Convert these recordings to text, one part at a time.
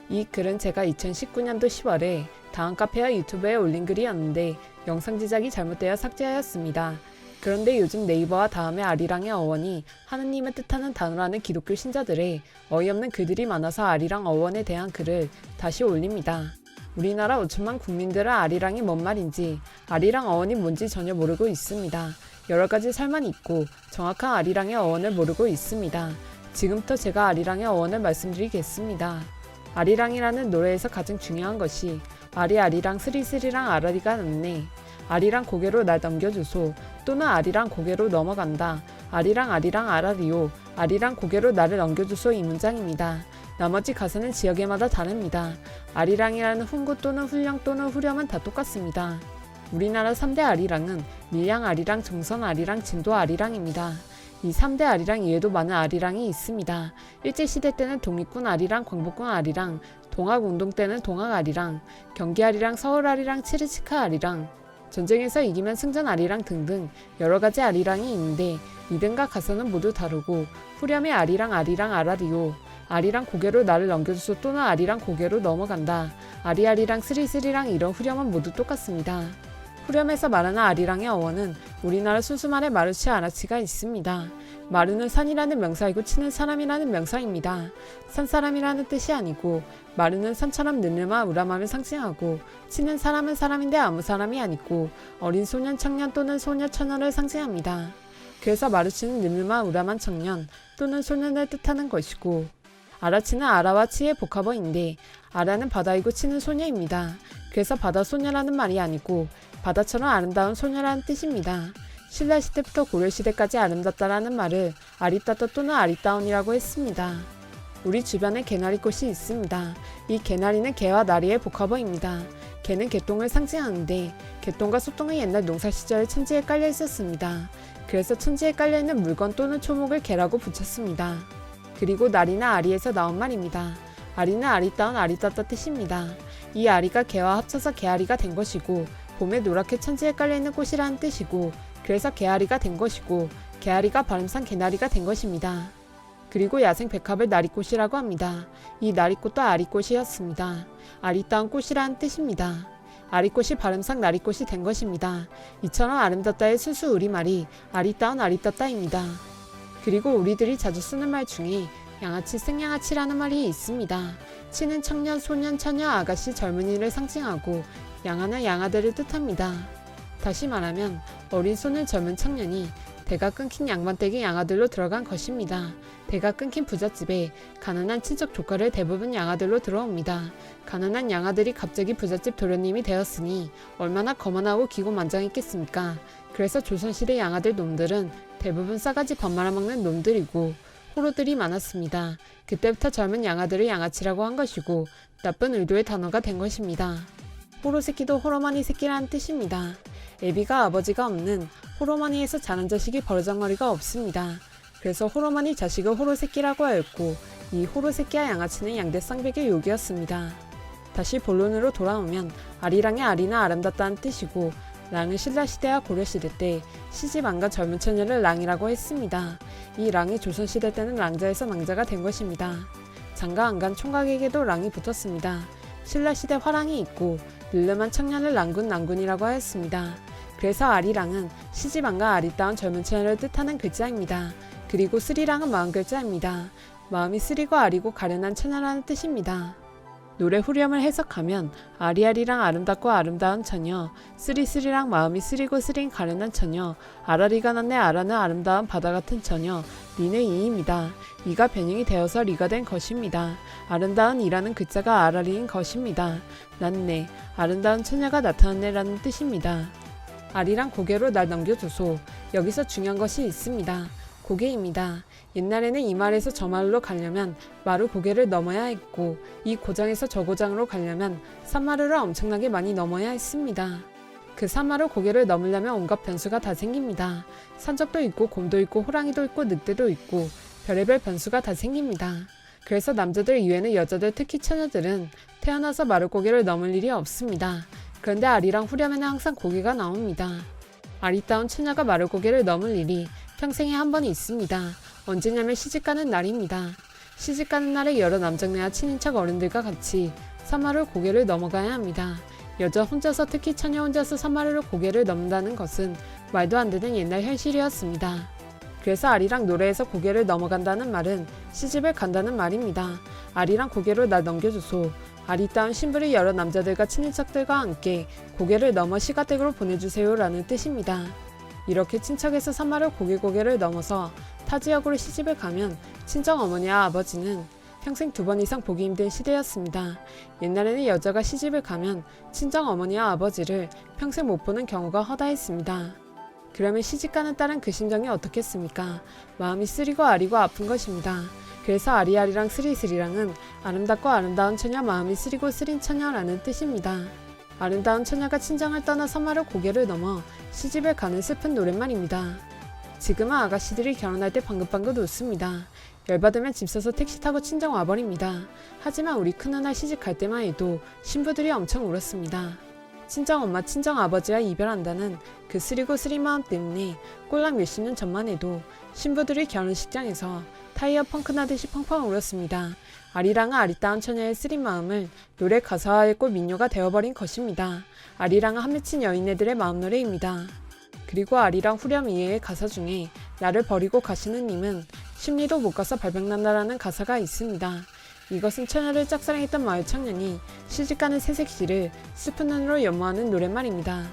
이 글은 제가 2019년도 10월에 다음 카페와 유튜브에 올린 글이었는데 영상 제작이 잘못되어 삭제하였습니다. 그런데 요즘 네이버와 다음에 아리랑의 어원이 하느님을 뜻하는 단어라는 기독교 신자들의 어이없는 글들이 많아서 아리랑 어원에 대한 글을 다시 올립니다. 우리나라 5천만 국민들은 아리랑이 뭔 말인지, 아리랑 어원이 뭔지 전혀 모르고 있습니다. 여러 가지 설만 있고 정확한 아리랑의 어원을 모르고 있습니다. 지금부터 제가 아리랑의 어원을 말씀드리겠습니다. 아리랑이라는 노래에서 가장 중요한 것이 아리랑 스리스리랑 아라리가 났네. 아리랑 고개로 날 넘겨주소. 또는 아리랑 고개로 넘어간다. 아리랑 아라리요. 아리랑 고개로 나를 넘겨주소. 이 문장입니다. 나머지 가사는 지역에마다 다릅니다. 아리랑이라는 훈구 또는 훈령 또는 후렴은 다 똑같습니다. 우리나라 3대 아리랑은 밀양 아리랑, 정선 아리랑, 진도 아리랑입니다. 이 3대 아리랑 이외에도 많은 아리랑이 있습니다. 일제시대 때는 독립군 아리랑, 광복군 아리랑, 동학운동 때는 동학 아리랑, 경기 아리랑, 서울 아리랑, 치르치카 아리랑, 전쟁에서 이기면 승전 아리랑 등등 여러가지 아리랑이 있는데 이름과 가사는 모두 다르고 후렴의 아리랑 아라리요. 아리랑 고개로 나를 넘겨주소 또는 아리랑 고개로 넘어간다. 아리랑 스리스리랑 이런 후렴은 모두 똑같습니다. 후렴에서 말하는 아리랑의 어원은 우리나라 순수말에 마루치 아라치가 있습니다. 마루는 산이라는 명사이고 치는 사람이라는 명사입니다. 산사람이라는 뜻이 아니고 마루는 산처럼 느느마 우람함을 상징하고 치는 사람은 사람인데 아무 사람이 아니고 어린 소년 청년 또는 소녀 처녀를 상징합니다. 그래서 마루치는 느느마 우람한 청년 또는 소년을 뜻하는 것이고 아라치는 아라와 치의 복합어인데 아라는 바다이고 치는 소녀입니다. 그래서 바다 소녀라는 말이 아니고 바다처럼 아름다운 소녀라는 뜻입니다. 신라시대부터 고려시대까지 아름답다라는 말을 아리따따 또는 아리따운이라고 했습니다. 우리 주변에 개나리꽃이 있습니다. 이 개나리는 개와 나리의 복합어입니다. 개는 개똥을 상징하는데 개똥과 소똥은 옛날 농사시절에 천지에 깔려 있었습니다. 그래서 천지에 깔려있는 물건 또는 초목을 개라고 붙였습니다. 그리고 나리나 아리에서 나온 말입니다. 아리는 아리따운 아리따따 뜻입니다. 이 아리가 개와 합쳐서 개아리가 된 것이고 봄에 노랗게 천지에 깔려있는 꽃이라는 뜻이고 그래서 개아리가 된 것이고 개아리가 발음상 개나리가 된 것입니다. 그리고 야생 백합을 나리꽃이라고 합니다. 이 나리꽃도 아리꽃이었습니다. 아리따운 꽃이라는 뜻입니다. 아리꽃이 발음상 나리꽃이 된 것입니다. 이처럼 아름답다의 순수 우리말이 아리따운 아리따따입니다. 그리고 우리들이 자주 쓰는 말 중에 양아치 생양아치라는 말이 있습니다. 치는 청년, 소년, 처녀, 아가씨, 젊은이를 상징하고 양아는 양아들을 뜻합니다. 다시 말하면 어린 소년 젊은 청년이 대가 끊긴 양반댁의 양아들로 들어간 것입니다. 대가 끊긴 부잣집에 가난한 친척 조카를 대부분 양아들로 들어옵니다. 가난한 양아들이 갑자기 부잣집 도련님이 되었으니 얼마나 거만하고 기고만장했겠습니까? 그래서 조선시대 양아들 놈들은 대부분 싸가지 밥 말아먹는 놈들이고 호로들이 많았습니다. 그때부터 젊은 양아들을 양아치라고 한 것이고 나쁜 의도의 단어가 된 것입니다. 호로 새끼도 호로마니 새끼라는 뜻입니다. 애비가 아버지가 없는 호로마니에서 자란 자식이 버르장머리가 없습니다. 그래서 호로마니 자식을 호로 새끼라고 하였고 이 호로 새끼와 양아치는 양대 쌍벽의 욕이었습니다. 다시 본론으로 돌아오면 아리랑의 아리는 아름답다는 뜻이고 랑은 신라시대와 고려시대 때 시집 안간 젊은 처녀를 랑이라고 했습니다. 이 랑이 조선시대 때는 랑자에서 낭자가 된 것입니다. 장가 안간 총각에게도 랑이 붙었습니다. 신라시대 화랑이 있고 늙름한 청년을 랑군이라고 하였습니다. 그래서 아리랑은 시집 안간 아리따운 젊은 처녀를 뜻하는 글자입니다. 그리고 스리랑은 마음 글자입니다. 마음이 쓰리고 아리고 가련한 처녀라는 뜻입니다. 노래 후렴을 해석하면 아리아리랑 아름답고 아름다운 처녀, 쓰리쓰리랑 마음이 쓰리고 쓰린 가련한 처녀, 아라리가 났네 아라는 아름다운 바다 같은 처녀, 리는 이입니다. 이가 변형이 되어서 리가 된 것입니다. 아름다운 이라는 글자가 아라리인 것입니다. 났네, 아름다운 처녀가 나타났네라는 뜻입니다. 아리랑 고개로 날 넘겨주소. 여기서 중요한 것이 있습니다. 고개입니다. 옛날에는 이 말에서 저 말로 가려면 마루 고개를 넘어야 했고 이 고장에서 저 고장으로 가려면 산마루를 엄청나게 많이 넘어야 했습니다. 그 산마루 고개를 넘으려면 온갖 변수가 다 생깁니다. 산적도 있고 곰도 있고 호랑이도 있고 늑대도 있고 별의별 변수가 다 생깁니다. 그래서 남자들 이외에는 여자들 특히 처녀들은 태어나서 마루 고개를 넘을 일이 없습니다. 그런데 아리랑 후렴에는 항상 고개가 나옵니다. 아리따운 처녀가 마루 고개를 넘을 일이 평생에 한 번 있습니다. 언제냐면 시집가는 날입니다. 시집가는 날에 여러 남장네와 친인척 어른들과 같이 사마를 고개를 넘어가야 합니다. 여자 혼자서, 특히 처녀 혼자서 사마를 고개를 넘는다는 것은 말도 안 되는 옛날 현실이었습니다. 그래서 아리랑 노래에서 고개를 넘어간다는 말은 시집을 간다는 말입니다. 아리랑 고개로 날 넘겨주소. 아리따운 신부를 여러 남자들과 친인척들과 함께 고개를 넘어 시가댁으로 보내주세요 라는 뜻입니다. 이렇게 친척에서 사마를 고개를 넘어서 타 지역으로 시집을 가면 친정 어머니와 아버지는 평생 2번 이상 보기 힘든 시대였습니다. 옛날에는 여자가 시집을 가면 친정 어머니와 아버지를 평생 못 보는 경우가 허다했습니다. 그러면 시집가는 딸은 그 심정이 어떻겠습니까? 마음이 쓰리고 아리고 아픈 것입니다. 그래서 아리아리랑 스리스리랑은 아름답고 아름다운 처녀, 마음이 쓰리고 쓰린 처녀라는 뜻입니다. 아름다운 처녀가 친정을 떠나 사마를 고개를 넘어 시집을 가는 슬픈 노랫말입니다. 지금은 아가씨들이 결혼할 때 방긋방긋 웃습니다. 열받으면 짐 싸서 택시 타고 친정 와버립니다. 하지만 우리 큰누나 시집 갈 때만 해도 신부들이 엄청 울었습니다. 친정엄마, 친정아버지와 이별한다는 그 쓰리고 쓰린 마음 때문에 꼴랑 몇십 년 전만 해도 신부들이 결혼식장에서 타이어 펑크 나듯이 펑펑 울었습니다. 아리랑은 아리따운 처녀의 쓰린 마음을 노래 가사화에 꼴 민요가 되어버린 것입니다. 아리랑은 한 맺힌 여인네들의 마음노래입니다. 그리고 아리랑 후렴 이해의 가사 중에 나를 버리고 가시는 님은 심리도 못 가서 발병난다라는 가사가 있습니다. 이것은 처녀를 짝사랑했던 마을 청년이 시집가는 새색시를 슬픈 눈으로 연모하는 노랫말입니다.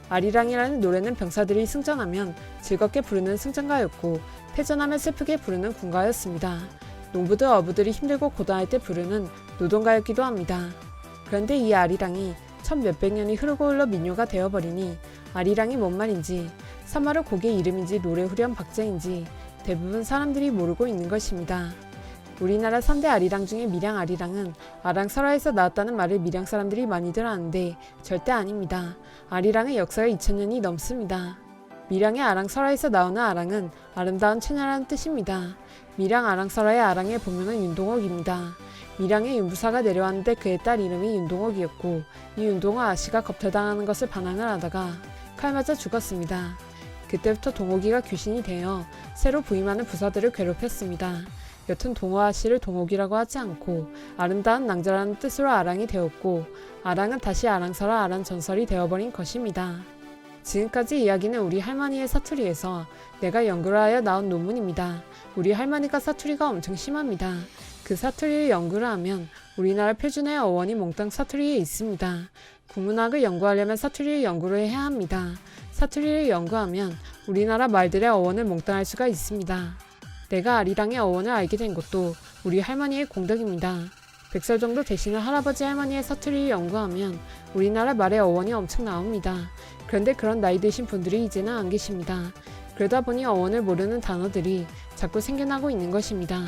아리랑이라는 노래는 병사들이 승전하면 즐겁게 부르는 승전가였고 패전하면 슬프게 부르는 군가였습니다. 농부들 어부들이 힘들고 고단할 때 부르는 노동가였기도 합니다. 그런데 이 아리랑이 천 몇백 년이 흐르고 흘러 민요가 되어버리니 아리랑이 뭔 말인지, 사마를 곡의 이름인지 노래 후렴 박자인지 대부분 사람들이 모르고 있는 것입니다. 우리나라 3대 아리랑 중에 밀양 아리랑은 아랑설화에서 나왔다는 말을 밀양 사람들이 많이들 아는데 절대 아닙니다. 아리랑의 역사가 2000년이 넘습니다. 밀양의 아랑설화에서 나오는 아랑은 아름다운 처녀라는 뜻입니다. 밀양 아랑설화의 아랑의 본명은 윤동옥입니다. 밀양의 윤부사가 내려왔는데 그의 딸 이름이 윤동옥이었고 이 윤동옥 아씨가 겁탈당하는 것을 반항을 하다가 칼 맞아 죽었습니다. 그때부터 동옥이가 귀신이 되어 새로 부임하는 부사들을 괴롭혔습니다. 여튼 동호 아씨를 동옥이라고 하지 않고 아름다운 낭자라는 뜻으로 아랑이 되었고 아랑은 다시 아랑설화 아랑전설이 되어버린 것입니다. 지금까지 이야기는 우리 할머니의 사투리에서 내가 연구를 하여 나온 논문입니다. 우리 할머니가 사투리가 엄청 심합니다. 그 사투리를 연구를 하면 우리나라 표준의 어원이 몽땅 사투리에 있습니다. 국문학을 연구하려면 사투리를 연구를 해야 합니다. 사투리를 연구하면 우리나라 말들의 어원을 몽땅 알 수가 있습니다. 내가 아리랑의 어원을 알게 된 것도 우리 할머니의 공덕입니다. 100살 정도 되시는 할아버지 할머니의 사투리를 연구하면 우리나라 말의 어원이 엄청 나옵니다. 그런데 그런 나이 드신 분들이 이제는 안 계십니다. 그러다 보니 어원을 모르는 단어들이 자꾸 생겨나고 있는 것입니다.